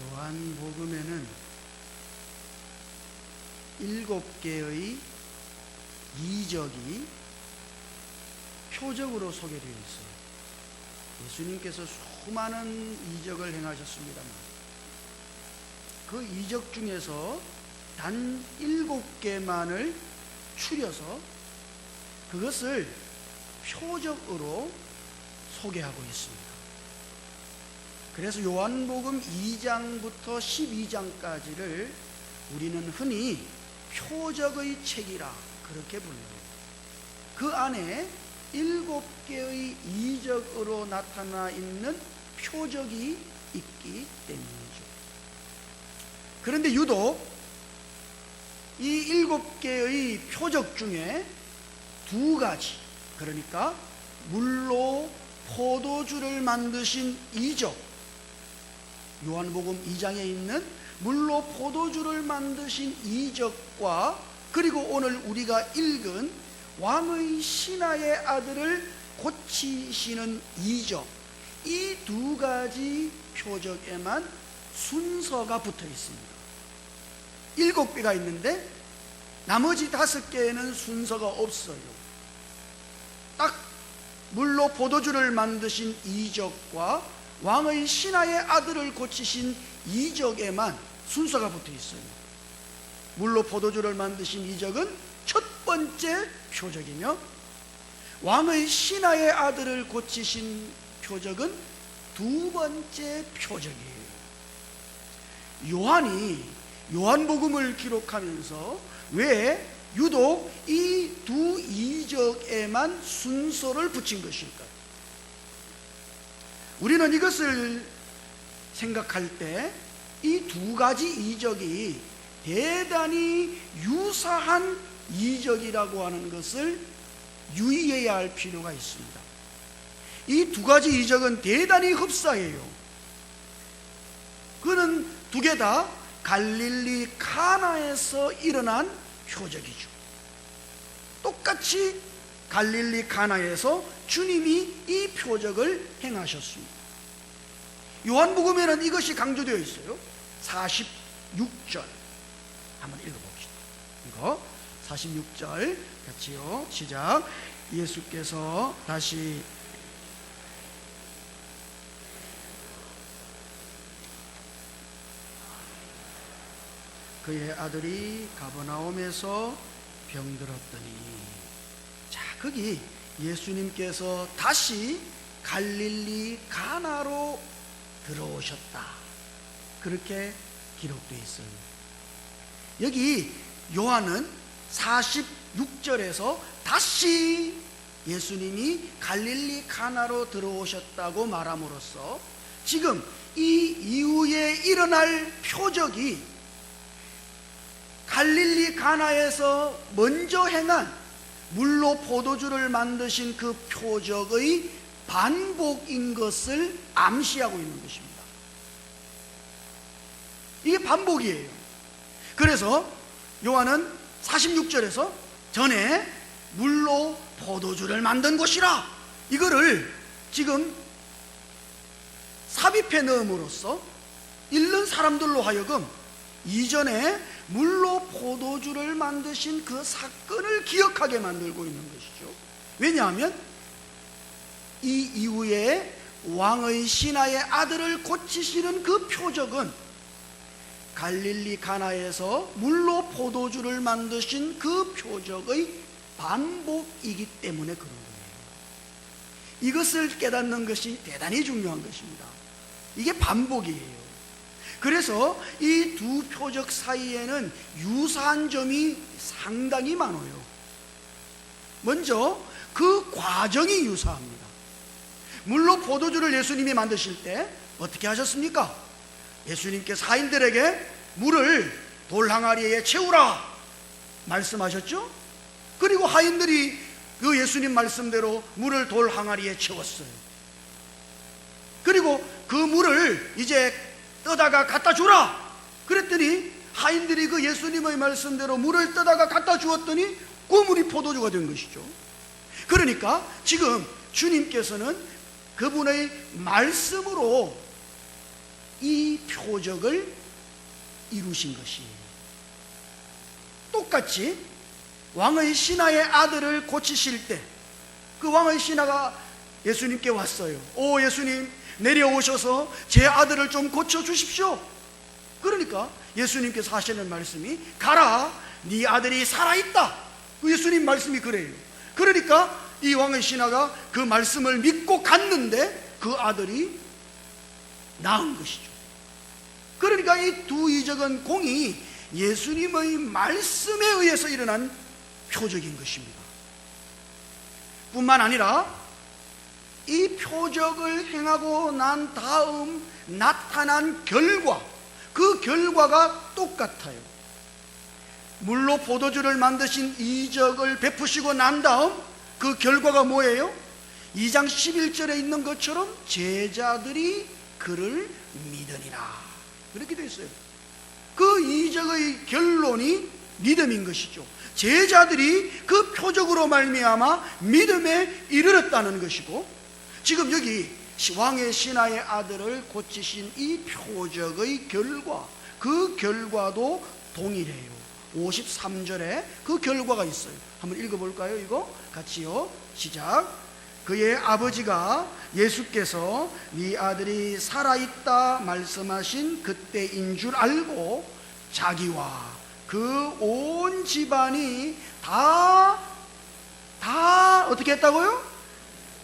요한복음에는 7개의 이적이 표적으로 소개되어 있어요. 예수님께서 수많은 이적을 행하셨습니다만 그 이적 중에서 단 7개만을 추려서 그것을 표적으로 소개하고 있습니다. 그래서 요한복음 2장부터 12장까지를 우리는 흔히 표적의 책이라 그렇게 불러요. 그 안에 7개의 이적으로 나타나 있는 표적이 있기 때문이죠. 그런데 유독 이 7개의 표적 중에 2가지, 그러니까 물로 포도주를 만드신 이적, 요한복음 2장에 있는 물로 포도주를 만드신 이적과 그리고 오늘 우리가 읽은 왕의 신하의 아들을 고치시는 이적, 이 2가지 표적에만 순서가 붙어 있습니다. 7개가 있는데 나머지 5개에는 순서가 없어요. 딱 물로 포도주를 만드신 이적과 왕의 신하의 아들을 고치신 이적에만 순서가 붙어 있어요. 물로 포도주를 만드신 이적은 첫 번째 표적이며 왕의 신하의 아들을 고치신 표적은 2번째 표적이에요. 요한이 요한복음을 기록하면서 왜 유독 이 2 이적에만 순서를 붙인 것일까요? 우리는 이것을 생각할 때 이 2가지 이적이 대단히 유사한 이적이라고 하는 것을 유의해야 할 필요가 있습니다. 이 2가지 이적은 대단히 흡사해요. 그는 2개 다 갈릴리 가나에서 일어난 표적이죠. 똑같이 갈릴리 가나에서 주님이 이 표적을 행하셨습니다. 요한복음에는 이것이 강조되어 있어요. 46절 한번 읽어봅시다. 이거 46절 같이요. 시작. 예수께서 다시 그의 아들이 가버나움에서 병들었더니, 자, 거기 예수님께서 다시 갈릴리 가나로 들어오셨다, 그렇게 기록되어 있어요. 여기 요한은 46절에서 다시 예수님이 갈릴리 가나로 들어오셨다고 말함으로써 지금 이 이후에 일어날 표적이 갈릴리 가나에서 먼저 행한 물로 포도주를 만드신 그 표적의 반복인 것을 암시하고 있는 것입니다. 이게 반복이에요. 그래서 요한은 46절에서 전에 물로 포도주를 만든 것이라, 이거를 지금 삽입해 넣음으로써 읽는 사람들로 하여금 이전에 물로 포도주를 만드신 그 사건을 기억하게 만들고 있는 것이죠. 왜냐하면 이 이후에 왕의 신하의 아들을 고치시는 그 표적은 갈릴리 가나에서 물로 포도주를 만드신 그 표적의 반복이기 때문에 그런 거예요. 이것을 깨닫는 것이 대단히 중요한 것입니다. 이게 반복이에요. 그래서 이 2 표적 사이에는 유사한 점이 상당히 많아요. 먼저 그 과정이 유사합니다. 물로 포도주를 예수님이 만드실 때 어떻게 하셨습니까? 예수님께서 하인들에게 물을 돌 항아리에 채우라 말씀하셨죠? 그리고 하인들이 그 예수님 말씀대로 물을 돌 항아리에 채웠어요. 그리고 그 물을 이제 떠다가 갖다 주라 그랬더니 하인들이 그 예수님의 말씀대로 물을 떠다가 갖다 주었더니 그 물이 포도주가 된 것이죠. 그러니까 지금 주님께서는 그분의 말씀으로 이 표적을 이루신 것이에요. 똑같이 왕의 신하의 아들을 고치실 때 그 왕의 신하가 예수님께 왔어요. 오 예수님, 내려오셔서 제 아들을 좀 고쳐주십시오. 그러니까 예수님께서 하시는 말씀이 가라, 네 아들이 살아있다. 그 예수님 말씀이 그래요. 그러니까 이 왕의 신하가 그 말씀을 믿고 갔는데 그 아들이 나은 것이죠. 그러니까 이 두 이적은 공이 예수님의 말씀에 의해서 일어난 표적인 것입니다. 뿐만 아니라 이 표적을 행하고 난 다음 나타난 결과, 그 결과가 똑같아요. 물로 포도주를 만드신 이적을 베푸시고 난 다음 그 결과가 뭐예요? 2장 11절에 있는 것처럼 제자들이 그를 믿으니라, 그렇게 되어 있어요. 그 이적의 결론이 믿음인 것이죠. 제자들이 그 표적으로 말미암아 믿음에 이르렀다는 것이고, 지금 여기 왕의 신하의 아들을 고치신 이 표적의 결과, 그 결과도 동일해요. 53절에 그 결과가 있어요. 한번 읽어볼까요? 이거 같이요. 시작. 그의 아버지가 예수께서 네 아들이 살아있다 말씀하신 그때인 줄 알고 자기와 그 온 집안이 다 어떻게 했다고요?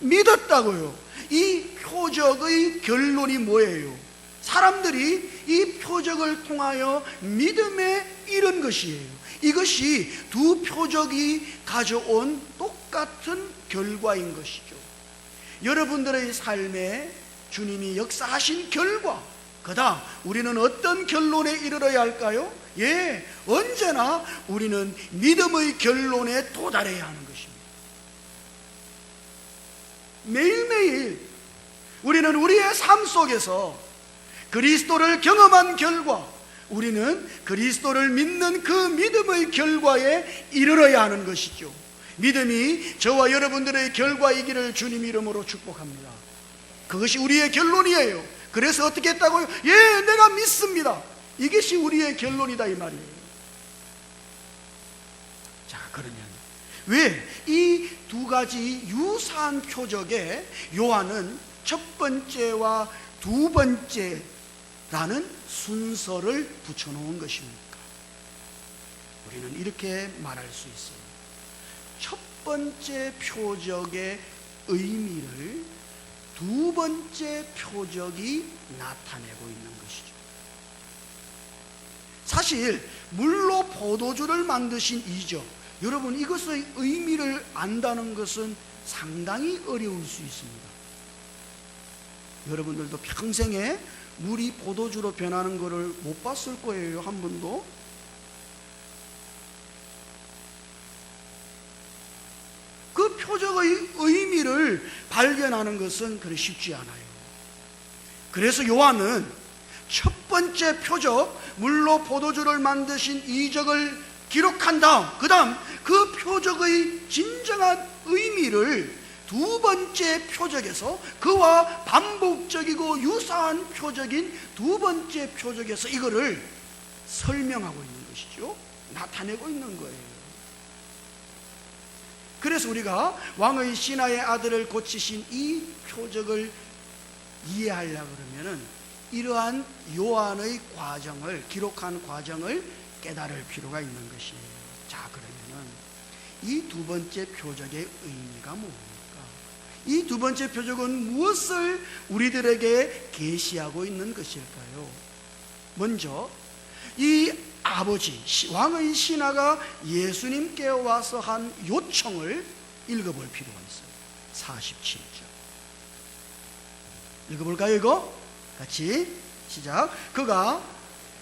믿었다고요. 이 표적의 결론이 뭐예요? 사람들이 이 표적을 통하여 믿음에 이른 것이에요. 이것이 두 표적이 가져온 똑같은 결과인 것이죠. 여러분들의 삶에 주님이 역사하신 결과, 그 다음 우리는 어떤 결론에 이르러야 할까요? 예, 언제나 우리는 믿음의 결론에 도달해야 하는 것입니다. 매일매일 우리는 우리의 삶 속에서 그리스도를 경험한 결과, 우리는 그리스도를 믿는 그 믿음의 결과에 이르러야 하는 것이죠. 믿음이 저와 여러분들의 결과이기를 주님 이름으로 축복합니다. 그것이 우리의 결론이에요. 그래서 어떻게 했다고요? 예, 내가 믿습니다. 이것이 우리의 결론이다 이 말이에요. 자, 그러면 왜 이 두 가지 유사한 표적에 요한은 첫 번째와 두 번째라는 순서를 붙여놓은 것입니까? 우리는 이렇게 말할 수 있어요. 첫 번째 표적의 의미를 두 번째 표적이 나타내고 있는 것이죠. 사실 물로 포도주를 만드신 이적, 여러분 이것의 의미를 안다는 것은 상당히 어려울 수 있습니다. 여러분들도 평생에 물이 포도주로 변하는 것을 못 봤을 거예요. 한 번도. 그 표적의 의미를 발견하는 것은 그리 쉽지 않아요. 그래서 요한은 첫 번째 표적, 물로 포도주를 만드신 이적을 기록한 다음, 그 다음 그 표적의 진정한 의미를 두 번째 표적에서, 그와 반복적이고 유사한 표적인 두 번째 표적에서 이거를 설명하고 있는 것이죠. 나타내고 있는 거예요. 그래서 우리가 왕의 신하의 아들을 고치신 이 표적을 이해하려고 그러면은 이러한 요한의 과정을, 기록한 과정을 깨달을 필요가 있는 것이에요. 자, 그러면은 이 두 번째 표적의 의미가 뭡니까? 이 두 번째 표적은 무엇을 우리들에게 계시하고 있는 것일까요? 먼저 이 아버지, 왕의 신하가 예수님께 와서 한 요청을 읽어볼 필요가 있어요. 47절 읽어볼까요? 이거 같이 시작. 그가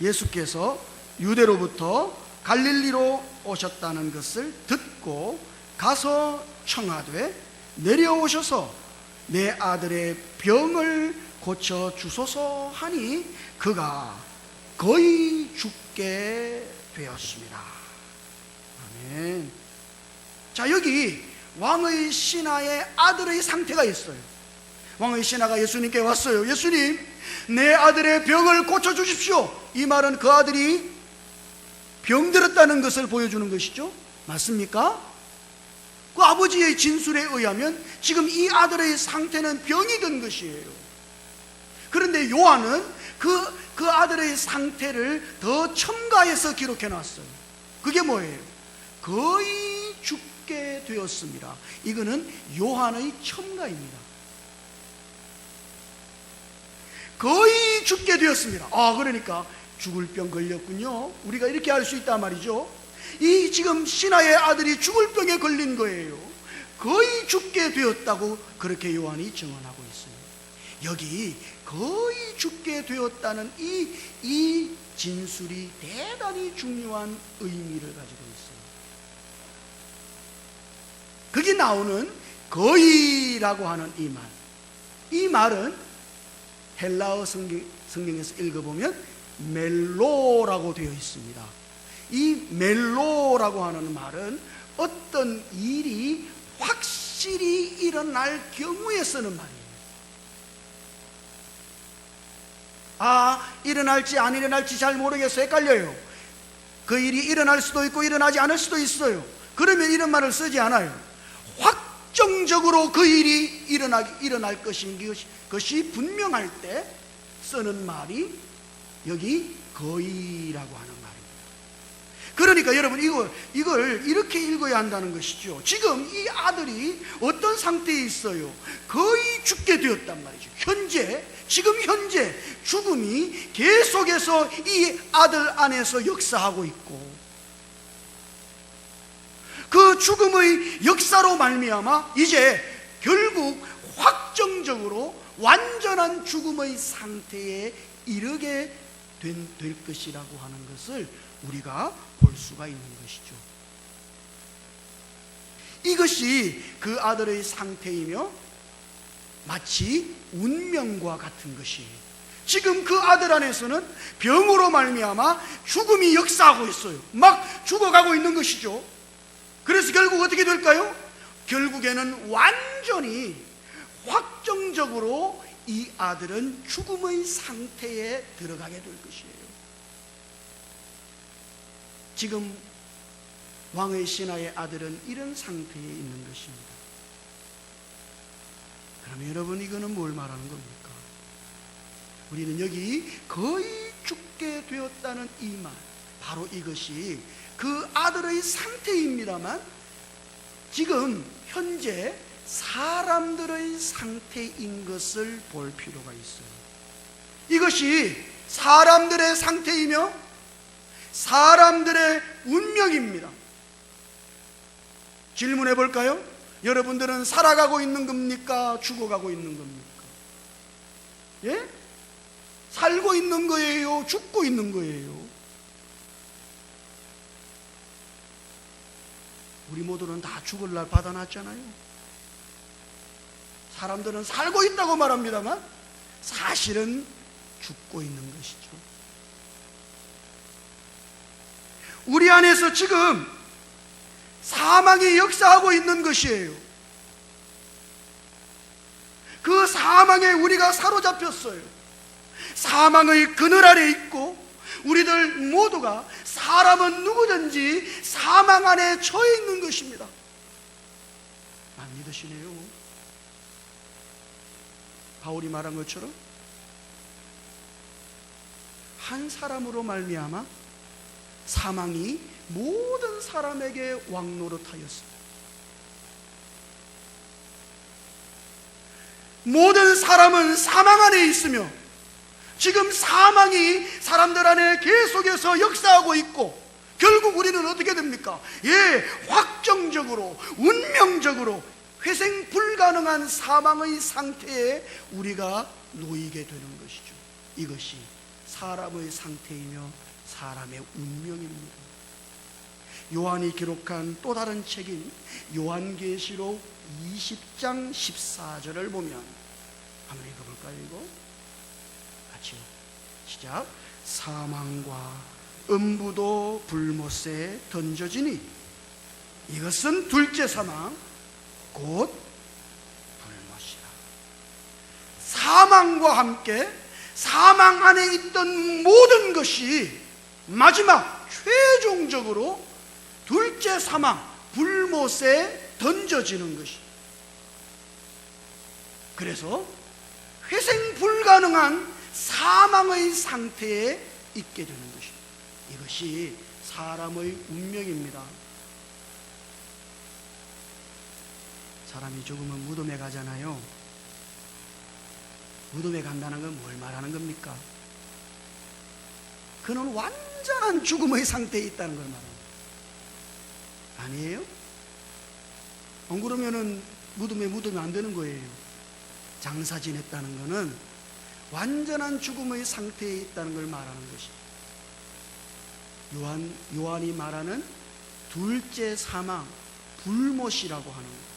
예수께서 유대로부터 갈릴리로 오셨다는 것을 듣고 가서 청하되 내려오셔서 내 아들의 병을 고쳐 주소서 하니 그가 거의 죽게 되었습니다. 아멘. 자, 여기 왕의 신하의 아들의 상태가 있어요. 왕의 신하가 예수님께 왔어요. 예수님, 내 아들의 병을 고쳐주십시오. 이 말은 그 아들이 병들었다는 것을 보여주는 것이죠. 맞습니까? 그 아버지의 진술에 의하면 지금 이 아들의 상태는 병이 든 것이에요. 그런데 요한은 그 아들의 상태를 더 첨가해서 기록해 놨어요. 그게 뭐예요? 거의 죽게 되었습니다. 이거는 요한의 첨가입니다. 거의 죽게 되었습니다. 그러니까 죽을 병 걸렸군요. 우리가 이렇게 알 수 있단 말이죠. 이 지금 신하의 아들이 죽을 병에 걸린 거예요. 거의 죽게 되었다고 그렇게 요한이 증언하고 있어요. 여기 거의 죽게 되었다는 이 진술이 대단히 중요한 의미를 가지고 있어요. 거기 나오는 거의라고 하는 이 말은 헬라어 성경에서 읽어보면 멜로라고 되어 있습니다. 이 멜로라고 하는 말은 어떤 일이 확실히 일어날 경우에 쓰는 말이에요. 일어날지 안 일어날지 잘 모르겠어요. 헷갈려요. 그 일이 일어날 수도 있고 일어나지 않을 수도 있어요. 그러면 이런 말을 쓰지 않아요. 확정적으로 그 일이 일어날 것이 분명할 때 쓰는 말이 여기 거의라고 하는 말입니다. 그러니까 여러분 이걸 이렇게 읽어야 한다는 것이죠. 지금 이 아들이 어떤 상태에 있어요? 거의 죽게 되었단 말이죠. 지금 현재 죽음이 계속해서 이 아들 안에서 역사하고 있고, 그 죽음의 역사로 말미암아 이제 결국 확정적으로 완전한 죽음의 상태에 이르게 될 것이라고 하는 것을 우리가 볼 수가 있는 것이죠. 이것이 그 아들의 상태이며 마치 운명과 같은 것이에요. 지금 그 아들 안에서는 병으로 말미암아 죽음이 역사하고 있어요. 막 죽어가고 있는 것이죠. 그래서 결국 어떻게 될까요? 결국에는 완전히 확정적으로 이 아들은 죽음의 상태에 들어가게 될 것이에요. 지금 왕의 신하의 아들은 이런 상태에 있는 것입니다. 그러면 여러분, 이거는 뭘 말하는 겁니까? 우리는 여기 거의 죽게 되었다는 이 말, 바로 이것이 그 아들의 상태입니다만 지금 현재 사람들의 상태인 것을 볼 필요가 있어요. 이것이 사람들의 상태이며 사람들의 운명입니다. 질문해 볼까요? 여러분들은 살아가고 있는 겁니까? 죽어가고 있는 겁니까? 예? 살고 있는 거예요? 죽고 있는 거예요? 우리 모두는 다 죽을 날 받아놨잖아요. 사람들은 살고 있다고 말합니다만 사실은 죽고 있는 것이죠. 우리 안에서 지금 사망이 역사하고 있는 것이에요. 그 사망에 우리가 사로잡혔어요. 사망의 그늘 아래 있고 우리들 모두가, 사람은 누구든지 사망 안에 처해 있는 것입니다. 안 믿으시네요. 바울이 말한 것처럼 한 사람으로 말미암아 사망이 모든 사람에게 왕노릇하였습니다. 모든 사람은 사망 안에 있으며 지금 사망이 사람들 안에 계속해서 역사하고 있고, 결국 우리는 어떻게 됩니까? 확정적으로, 운명적으로 회생 불가능한 사망의 상태에 우리가 놓이게 되는 것이죠. 이것이 사람의 상태이며 사람의 운명입니다. 요한이 기록한 또 다른 책인 요한계시록 20장 14절을 보면 한번 읽어볼까요? 이거 같이요. 시작. 사망과 음부도 불못에 던져지니 이것은 둘째 사망 곧 불못이라. 사망과 함께 사망 안에 있던 모든 것이 마지막 최종적으로 둘째 사망, 불못에 던져지는 것이. 그래서 회생 불가능한 사망의 상태에 있게 되는 것입니다. 이것이 사람의 운명입니다. 사람이 죽으면 무덤에 가잖아요. 무덤에 간다는 건 뭘 말하는 겁니까? 그는 완전한 죽음의 상태에 있다는 걸 말합니다. 아니에요? 안 그러면은 무덤에 묻으면 안 되는 거예요. 장사 지냈다는 것은 완전한 죽음의 상태에 있다는 걸 말하는 것입니다. 요한이 말하는 둘째 사망, 불못이라고 하는 것.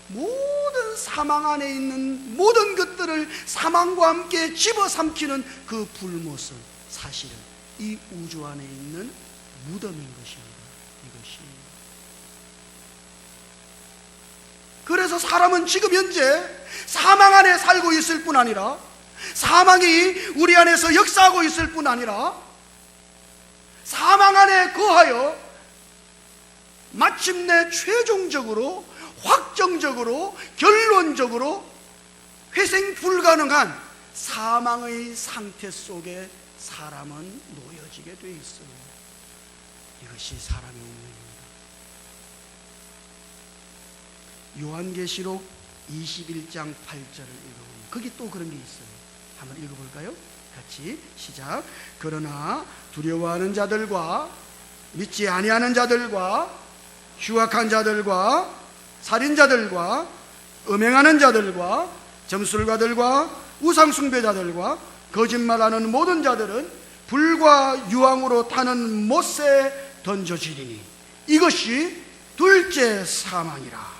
모든 사망 안에 있는 모든 것들을 사망과 함께 집어삼키는 그 불못은 사실은 이 우주 안에 있는 무덤인 것입니다. 이것이. 그래서 사람은 지금 현재 사망 안에 살고 있을 뿐 아니라, 사망이 우리 안에서 역사하고 있을 뿐 아니라, 사망 안에 거하여 마침내 최종적으로, 확정적으로, 결론적으로 회생 불가능한 사망의 상태 속에 사람은 놓여지게 되어 있어요. 이것이 사람의 운명입니다. 요한계시록 21장 8절을 읽어보면 거기 또 그런 게 있어요. 한번 읽어볼까요? 같이 시작. 그러나 두려워하는 자들과 믿지 아니하는 자들과 흉악한 자들과 살인자들과 음행하는 자들과 점술가들과 우상숭배자들과 거짓말하는 모든 자들은 불과 유황으로 타는 못에 던져지리니 이것이 둘째 사망이라.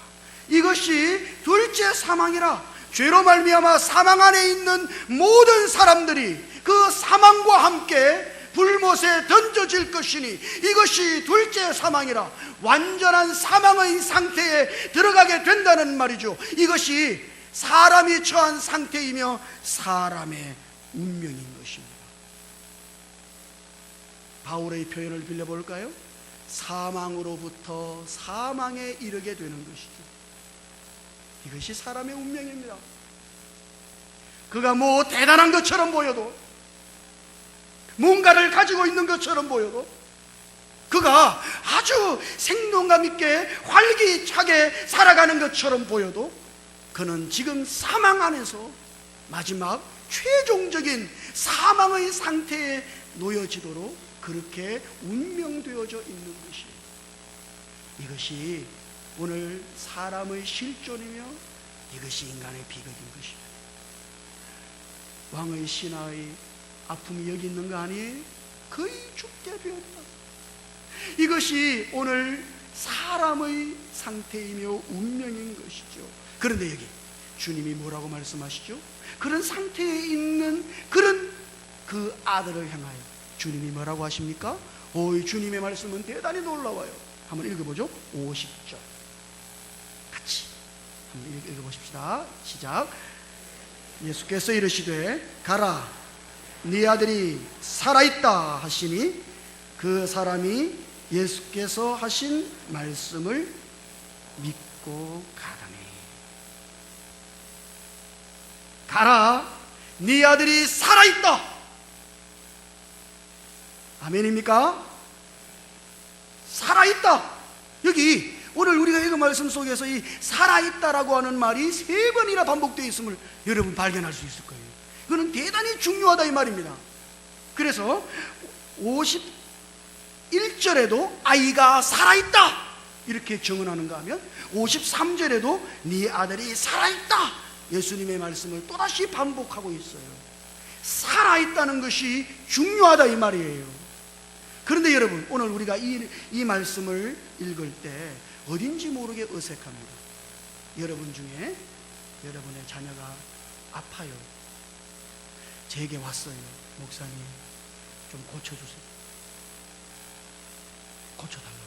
이것이 둘째 사망이라. 죄로 말미암아 사망 안에 있는 모든 사람들이 그 사망과 함께 불못에 던져질 것이니 이것이 둘째 사망이라. 완전한 사망의 상태에 들어가게 된다는 말이죠. 이것이 사람이 처한 상태이며 사람의 운명인 것입니다. 바울의 표현을 빌려볼까요? 사망으로부터 사망에 이르게 되는 것이죠. 이것이 사람의 운명입니다. 그가 뭐 대단한 것처럼 보여도, 뭔가를 가지고 있는 것처럼 보여도, 그가 아주 생동감 있게 활기차게 살아가는 것처럼 보여도, 그는 지금 사망 안에서 마지막 최종적인 사망의 상태에 놓여지도록 그렇게 운명되어져 있는 것이에요. 이것이 오늘 사람의 실존이며 이것이 인간의 비극인 것입니다. 왕의 신하의 아픔이 여기 있는 거 아니에요? 거의 죽게 되었다. 이것이 오늘 사람의 상태이며 운명인 것이죠. 그런데 여기 주님이 뭐라고 말씀하시죠? 그런 상태에 있는 그런 그 아들을 향하여 주님이 뭐라고 하십니까? 주님의 말씀은 대단히 놀라워요. 한번 읽어보죠. 50절 같이 한번 읽어보십시다. 시작. 예수께서 이르시되 가라, 네 아들이 살아있다 하시니 그 사람이 예수께서 하신 말씀을 믿고 가라니. 가라, 네 아들이 살아있다. 아멘입니까? 살아있다. 여기 오늘 우리가 읽은 말씀 속에서 이 살아있다라고 하는 말이 3번이나 반복되어 있음을 여러분 발견할 수 있을 거예요. 이거는 대단히 중요하다 이 말입니다. 그래서 51절에도 아이가 살아있다 이렇게 정언하는가 하면 53절에도 네 아들이 살아있다 예수님의 말씀을 또다시 반복하고 있어요. 살아있다는 것이 중요하다 이 말이에요. 그런데 여러분, 오늘 우리가 이 말씀을 읽을 때 어딘지 모르게 어색합니다. 여러분 중에 여러분의 자녀가 아파요. 제게 왔어요. 목사님, 좀 고쳐주세요. 고쳐달라고.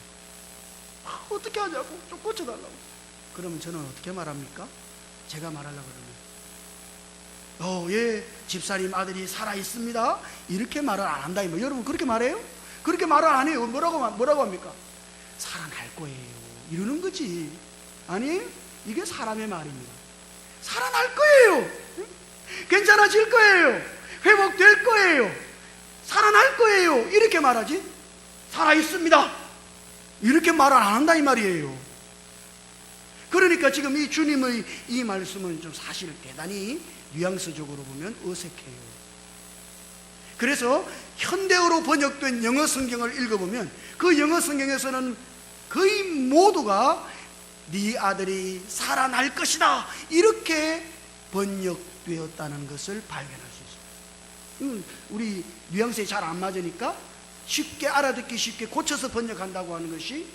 어떻게 하냐고. 좀 고쳐달라고. 그러면 저는 어떻게 말합니까? 제가 말하려고 그러면 예, 집사님 아들이 살아있습니다, 이렇게 말을 안 한다. 여러분 그렇게 말해요? 그렇게 말을 안 해요. 뭐라고 합니까? 살아날 거예요, 이러는 거지. 아니, 이게 사람의 말입니다. 살아날 거예요, 괜찮아질 거예요, 회복될 거예요, 살아날 거예요, 이렇게 말하지, 살아있습니다 이렇게 말을 안 한다 이 말이에요. 그러니까 지금 이 주님의 이 말씀은 좀 사실 대단히 뉘앙스적으로 보면 어색해요. 그래서 현대어로 번역된 영어 성경을 읽어보면 그 영어 성경에서는 거의 모두가 네 아들이 살아날 것이다 이렇게 번역되었다는 것을 발견할 수 있어요. 우리 뉘앙스에 잘 안 맞으니까 쉽게 알아듣기 쉽게 고쳐서 번역한다고 하는 것이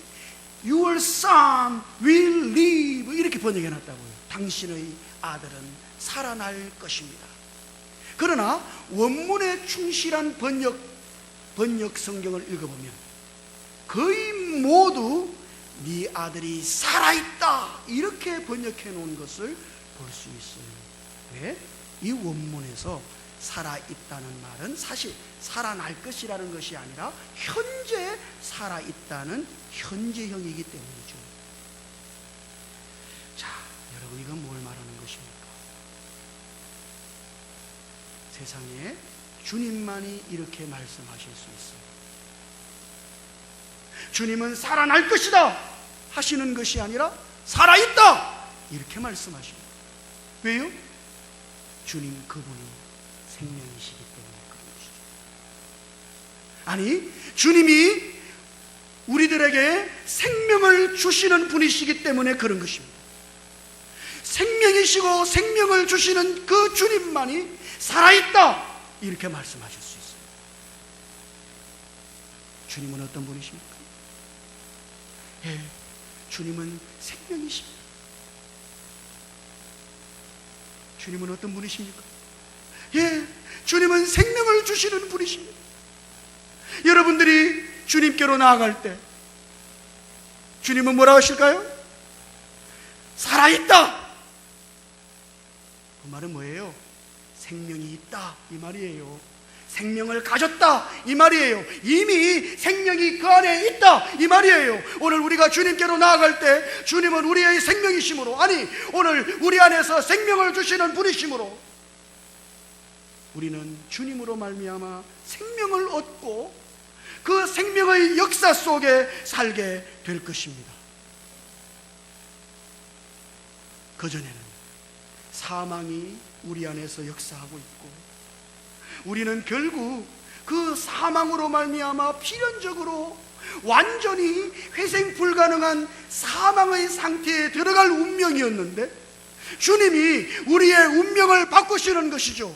Your son will live 이렇게 번역해 놨다고요. 당신의 아들은 살아날 것입니다. 그러나 원문에 충실한 번역 성경을 읽어보면 거의 모두 네 아들이 살아있다 이렇게 번역해 놓은 것을 볼 수 있어요. 왜? 이 원문에서 살아있다는 말은 사실 살아날 것이라는 것이 아니라 현재 살아있다는 현재형이기 때문이죠. 자, 여러분 이건 뭘 말하는 것입니까? 세상에 주님만이 이렇게 말씀하실 수 있어요. 주님은 살아날 것이다 하시는 것이 아니라 살아있다 이렇게 말씀하십니다. 왜요? 주님 그분이 생명이시기 때문에 그런 것이죠. 아니, 주님이 우리들에게 생명을 주시는 분이시기 때문에 그런 것입니다. 생명이시고 생명을 주시는 그 주님만이 살아있다 이렇게 말씀하실 수 있어요. 주님은 어떤 분이십니까? 예, 주님은 생명이십니다. 주님은 어떤 분이십니까? 예, 주님은 생명을 주시는 분이십니다. 여러분들이 주님께로 나아갈 때 주님은 뭐라고 하실까요? 살아있다. 그 말은 뭐예요? 생명이 있다 이 말이에요. 생명을 가졌다 이 말이에요. 이미 생명이 그 안에 있다 이 말이에요. 오늘 우리가 주님께로 나아갈 때 주님은 우리의 생명이시므로, 아니 오늘 우리 안에서 생명을 주시는 분이시므로 우리는 주님으로 말미암아 생명을 얻고 그 생명의 역사 속에 살게 될 것입니다. 그전에는 사망이 우리 안에서 역사하고 있고 우리는 결국 그 사망으로 말미암아 필연적으로 완전히 회생 불가능한 사망의 상태에 들어갈 운명이었는데 주님이 우리의 운명을 바꾸시는 것이죠.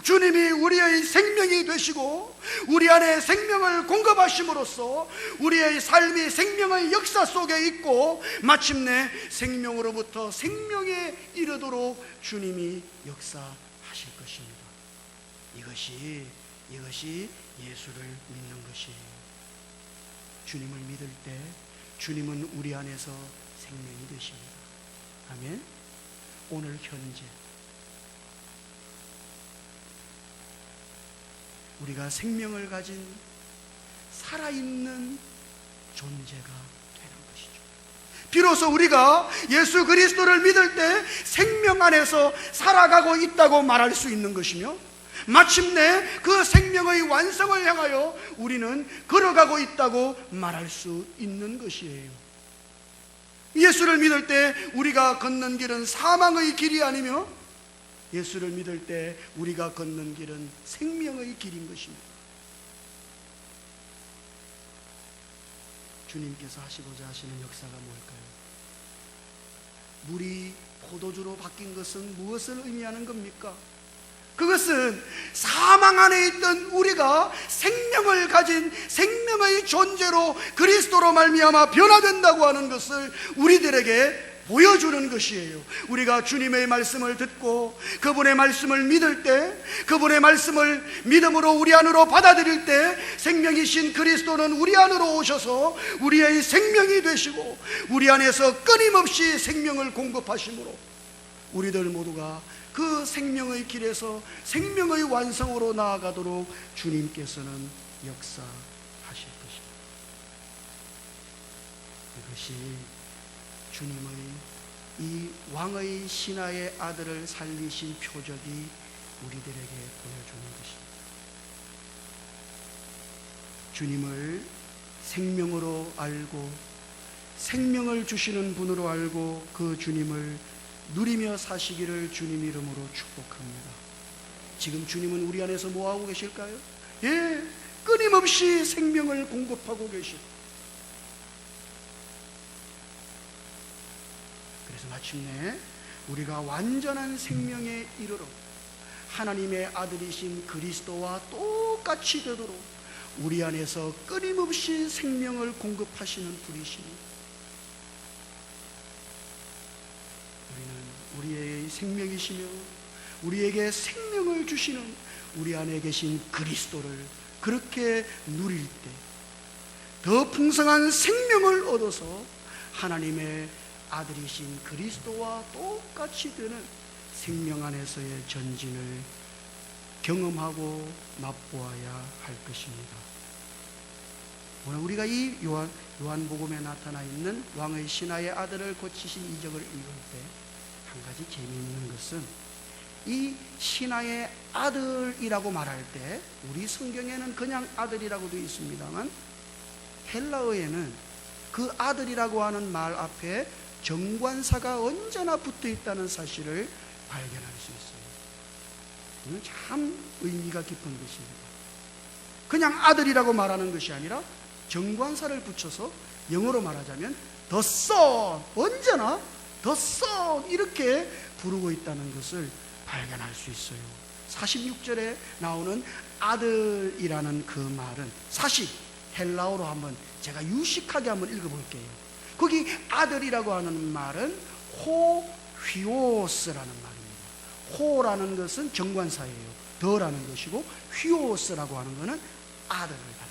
주님이 우리의 생명이 되시고 우리 안에 생명을 공급하심으로써 우리의 삶이 생명의 역사 속에 있고 마침내 생명으로부터 생명에 이르도록 주님이 역사하실 것입니다. 이것이 예수를 믿는 것이에요. 주님을 믿을 때 주님은 우리 안에서 생명이 되십니다. 아멘. 오늘 현재 우리가 생명을 가진 살아있는 존재가 되는 것이죠. 비로소 우리가 예수 그리스도를 믿을 때 생명 안에서 살아가고 있다고 말할 수 있는 것이며 마침내 그 생명의 완성을 향하여 우리는 걸어가고 있다고 말할 수 있는 것이에요. 예수를 믿을 때 우리가 걷는 길은 사망의 길이 아니며 예수를 믿을 때 우리가 걷는 길은 생명의 길인 것입니다. 주님께서 하시고자 하시는 역사가 뭘까요? 물이 포도주로 바뀐 것은 무엇을 의미하는 겁니까? 그것은 사망 안에 있던 우리가 생명을 가진 생명의 존재로 그리스도로 말미암아 변화된다고 하는 것을 우리들에게 보여주는 것이에요. 우리가 주님의 말씀을 듣고 그분의 말씀을 믿을 때, 그분의 말씀을 믿음으로 우리 안으로 받아들일 때 생명이신 그리스도는 우리 안으로 오셔서 우리의 생명이 되시고 우리 안에서 끊임없이 생명을 공급하심으로 우리들 모두가 그 생명의 길에서 생명의 완성으로 나아가도록 주님께서는 역사하실 것입니다. 이것이 주님의 이 왕의 신하의 아들을 살리신 표적이 우리들에게 보여주는 것입니다. 주님을 생명으로 알고 생명을 주시는 분으로 알고 그 주님을 누리며 사시기를 주님 이름으로 축복합니다. 지금 주님은 우리 안에서 뭐하고 계실까요? 예, 끊임없이 생명을 공급하고 계십니다. 그래서 마침내 우리가 완전한 생명에 이르러 하나님의 아들이신 그리스도와 똑같이 되도록 우리 안에서 끊임없이 생명을 공급하시는 분이십니다. 우리는 우리의 생명이시며 우리에게 생명을 주시는 우리 안에 계신 그리스도를 그렇게 누릴 때 더 풍성한 생명을 얻어서 하나님의 아들이신 그리스도와 똑같이 되는 생명 안에서의 전진을 경험하고 맛보아야 할 것입니다. 오늘 우리가 이 요한복음에 나타나 있는 왕의 신하의 아들을 고치신 이적을 읽을 때 한 가지 재미있는 것은 이 신하의 아들이라고 말할 때 우리 성경에는 그냥 아들이라고 되어 있습니다만 헬라어에는 그 아들이라고 하는 말 앞에 정관사가 언제나 붙어 있다는 사실을 발견할 수 있어요. 이건 참 의미가 깊은 것입니다. 그냥 아들이라고 말하는 것이 아니라 정관사를 붙여서 영어로 말하자면 the son, 언제나 the son 이렇게 부르고 있다는 것을 발견할 수 있어요. 46절에 나오는 아들이라는 그 말은 사실 헬라어로 한번 제가 유식하게 한번 읽어볼게요. 거기 아들이라고 하는 말은 호휘오스라는 말입니다. 호라는 것은 정관사예요. 더라는 것이고 휘오스라고 하는 것은 아들을 가리킵니다.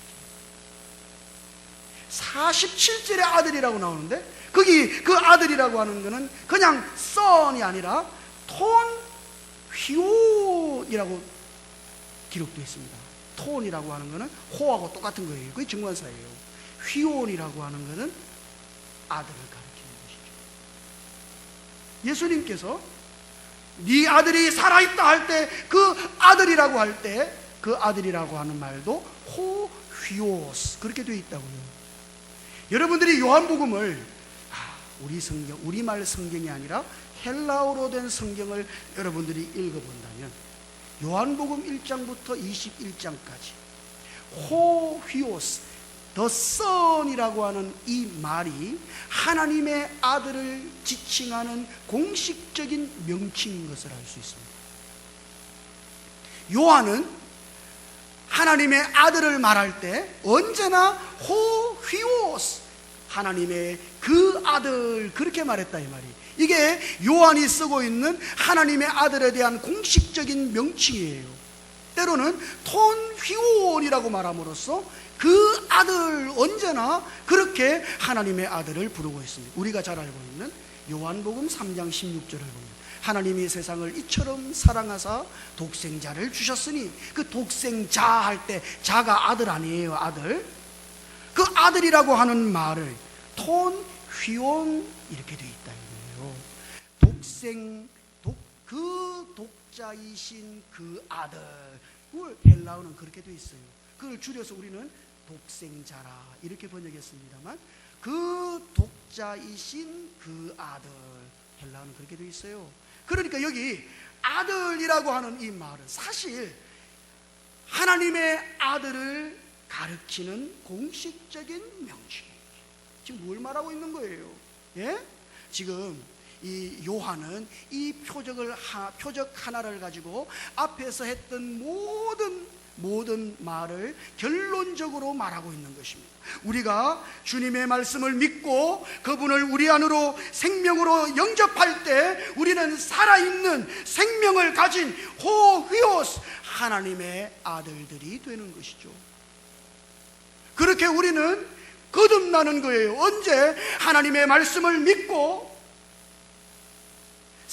47절에 아들이라고 나오는데 거기 그 아들이라고 하는 것은 그냥 son이 아니라 톤 휘오이라고 기록되어 있습니다. 톤이라고 하는 것은 호하고 똑같은 거예요. 그게 정관사예요. 휘온이라고 하는 것은 아들을 가리키는 것이죠. 예수님께서 네 아들이 살아있다 할 때 그 아들이라고 할 때 그 아들이라고 하는 말도 호휘오스 그렇게 되어 있다고요. 여러분들이 요한복음을 우리 성경, 우리말 성경이 아니라 헬라어로 된 성경을 여러분들이 읽어본다면 요한복음 1장부터 21장까지 호휘오스, the son이라고 하는 이 말이 하나님의 아들을 지칭하는 공식적인 명칭인 것을 알 수 있습니다. 요한은 하나님의 아들을 말할 때 언제나 호휘오스, 하나님의 그 아들 그렇게 말했다 이 말이. 이게 요한이 쓰고 있는 하나님의 아들에 대한 공식적인 명칭이에요. 때로는 톤휘온이라고 말함으로써 그 아들 언제나 그렇게 하나님의 아들을 부르고 있습니다. 우리가 잘 알고 있는 요한복음 3장 16절을 보면 하나님이 세상을 이처럼 사랑하사 독생자를 주셨으니 그 독생자 할 때 자가 아들 아니에요. 아들. 그 아들이라고 하는 말을 톤휘온 이렇게 되어 있다 이거예요. 그 독자이신 그 아들. 그걸 헬라어는 그렇게 되어 있어요. 그걸 줄여서 우리는 독생자라 이렇게 번역했습니다만 그 독자이신 그 아들, 헬라어는 그렇게 되어 있어요. 그러니까 여기 아들이라고 하는 이 말은 사실 하나님의 아들을 가르치는 공식적인 명칭이에요. 지금 뭘 말하고 있는 거예요? 예? 지금 이 요한은 이 표적 하나를 가지고 앞에서 했던 모든 말을 결론적으로 말하고 있는 것입니다. 우리가 주님의 말씀을 믿고 그분을 우리 안으로 생명으로 영접할 때 우리는 살아있는 생명을 가진 호휘오스 하나님의 아들들이 되는 것이죠. 그렇게 우리는 거듭나는 거예요. 언제? 하나님의 말씀을 믿고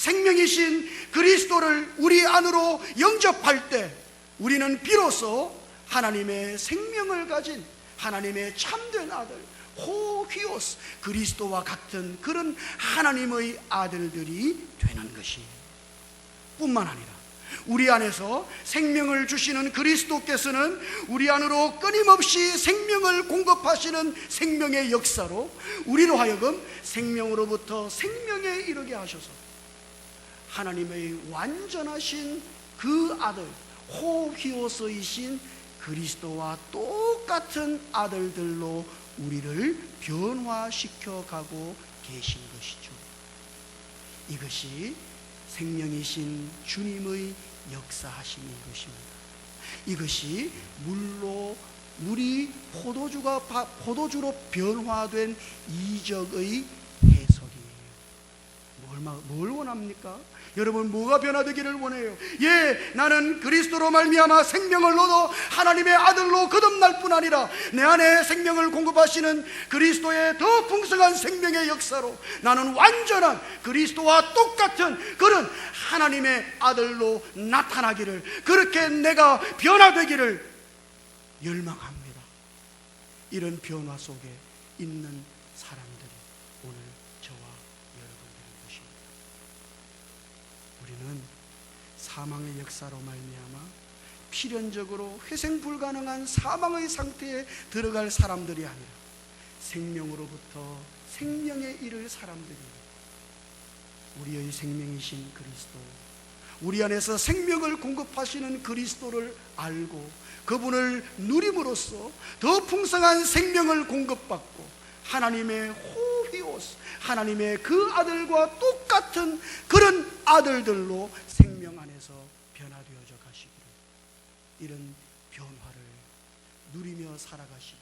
생명이신 그리스도를 우리 안으로 영접할 때 우리는 비로소 하나님의 생명을 가진 하나님의 참된 아들 호휘오스 그리스도와 같은 그런 하나님의 아들들이 되는 것이 뿐만 아니라 우리 안에서 생명을 주시는 그리스도께서는 우리 안으로 끊임없이 생명을 공급하시는 생명의 역사로 우리로 하여금 생명으로부터 생명에 이르게 하셔서 하나님의 완전하신 그 아들 호휘오스이신 그리스도와 똑같은 아들들로 우리를 변화시켜 가고 계신 것이죠. 이것이 생명이신 주님의 역사하심인 것입니다. 이것이 물이 포도주로 변화된 이적의 해석이에요. 뭘 원합니까? 여러분 뭐가 변화되기를 원해요? 예, 나는 그리스도로 말미암아 생명을 얻어 하나님의 아들로 거듭날 뿐 아니라 내 안에 생명을 공급하시는 그리스도의 더 풍성한 생명의 역사로 나는 완전한 그리스도와 똑같은 그런 하나님의 아들로 나타나기를, 그렇게 내가 변화되기를 열망합니다. 이런 변화 속에 있는 사람들이 오늘 저와 여러분들인 것입니다. 우리는 사망의 역사로 말미암아 필연적으로 회생 불가능한 사망의 상태에 들어갈 사람들이 아니라 생명으로부터 생명에 이를 사람들입니다. 우리의 생명이신 그리스도, 우리 안에서 생명을 공급하시는 그리스도를 알고 그분을 누림으로써 더 풍성한 생명을 공급받고 하나님의 호휘오스, 하나님의 그 아들과 똑같은 그런 아들들로 생명 안에서 변화되어져 가시기를, 이런 변화를 누리며 살아가시기를